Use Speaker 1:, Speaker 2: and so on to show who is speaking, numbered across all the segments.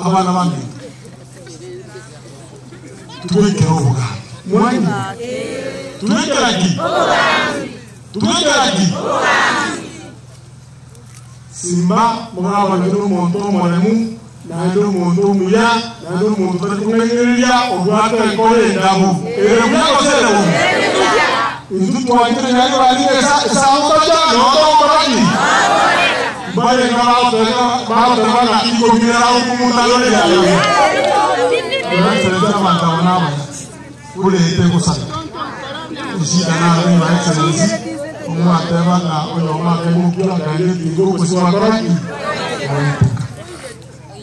Speaker 1: Abana bandi tuweke oga mwani tuweke laki simba mwana ndio monto mwanemu na ndio monto muya na ndio monto tukungelia ogwata ikole ndabu mwana sele wo ndutu wanjira nyayo alika saotoja no korani bale kama bana iko minera hukumu lole ya leo tunasema mtaona kule itengo sana shida na ni excellence umwateba na oyoma kemu kula ngale tingo kusiwa korani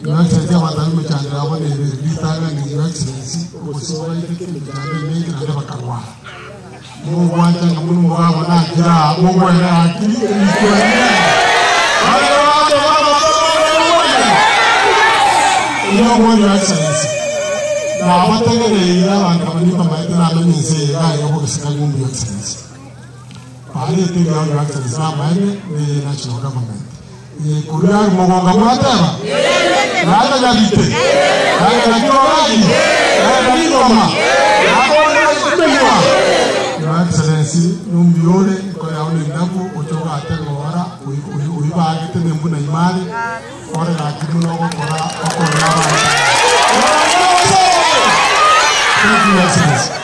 Speaker 1: tunasema mtaani mchanga hapo ni vitanga ni excellence kusiwa ile mchanga mengi na ndio bakarwa Mungu wanja na Mungu wao na kila Mungu ana akili Mungu excellence na wategele ya bantu banipa maitana amenyeze ya kubisika ngumbi excellence pale tinga ya excellence na maene ni national government kulia mogonga mwataba na hata jabite na hata kiwaji na hata ngoma Your Excellency, numbiole kwa ya ule ndaku uchoka atego ora uiba agite mbuna imali ora na kimuno okora okora. Thank you, Excellency.